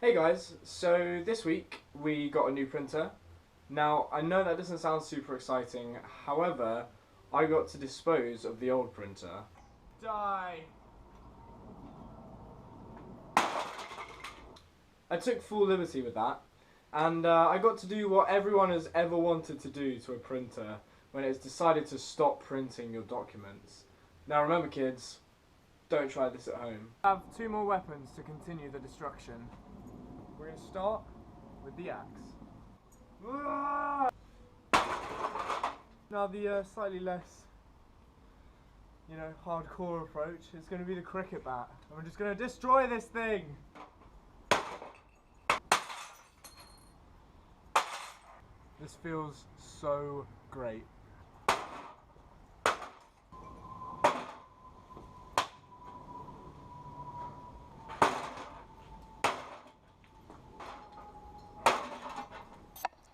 Hey guys, so this week we got a new printer. Now, I know that doesn't sound super exciting, however, I got to dispose of the old printer. Die! I took full liberty with that, and I got to do what everyone has ever wanted to do to a printer when it's decided to stop printing your documents. Now remember kids, don't try this at home. I have two more weapons to continue the destruction. We're going to start with the axe. Now the slightly less, hardcore approach is going to be the cricket bat. And we're just going to destroy this thing! This feels so great.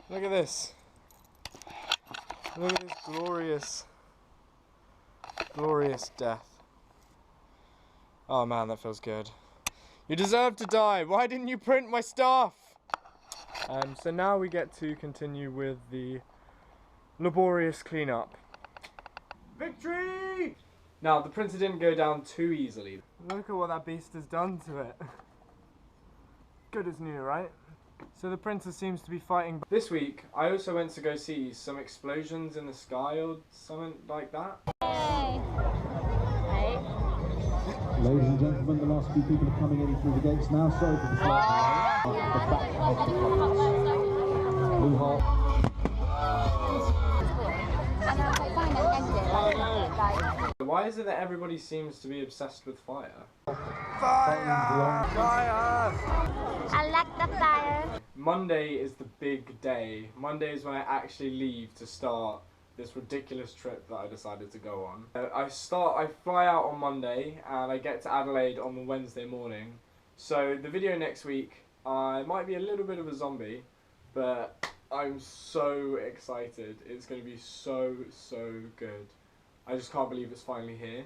Look at this. Look at this glorious, glorious death. Oh man, that feels good. You deserve to die. Why didn't you print my stuff? So now we get to continue with the laborious cleanup. Victory! Now, the printer didn't go down too easily. Look at what that beast has done to it. Good as new, right? So the printer seems to be fighting. This week, I also went to go see some explosions in the sky or something like that. Hey. Ladies and gentlemen, the last few people are coming in through the gates now. Sorry for the slight Blue Hole. Why is it that everybody seems to be obsessed with fire? Fire! Fire! I like the fire. Monday is the big day. Monday is when I actually leave to start this ridiculous trip that I decided to go on. I fly out on Monday and I get to Adelaide on the Wednesday morning. So the video next week, I might be a little bit of a zombie, but I'm so excited. It's going to be so good. I just can't believe it's finally here.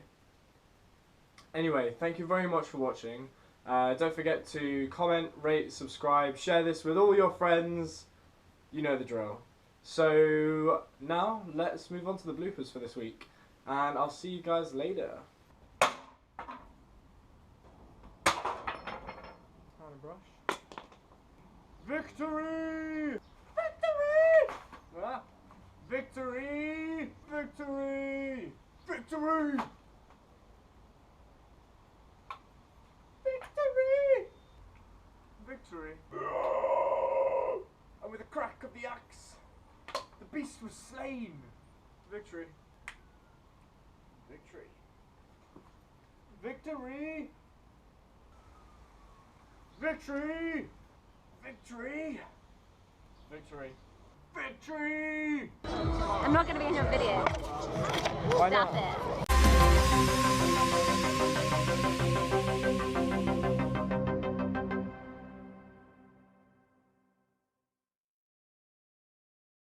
Anyway, thank you very much for watching. Don't forget to comment, rate, subscribe, share this with all your friends. You know the drill. So now let's move on to the bloopers for this week, and I'll see you guys later. On a brush. Victory! Victory! Ah. Victory! Victory! Victory! Victory! Victory! And with a crack of the axe, the beast was slain! Victory! Victory! Victory! Victory! Victory! Victory! Victory! I'm not going to be in your video. Why Stop not? it.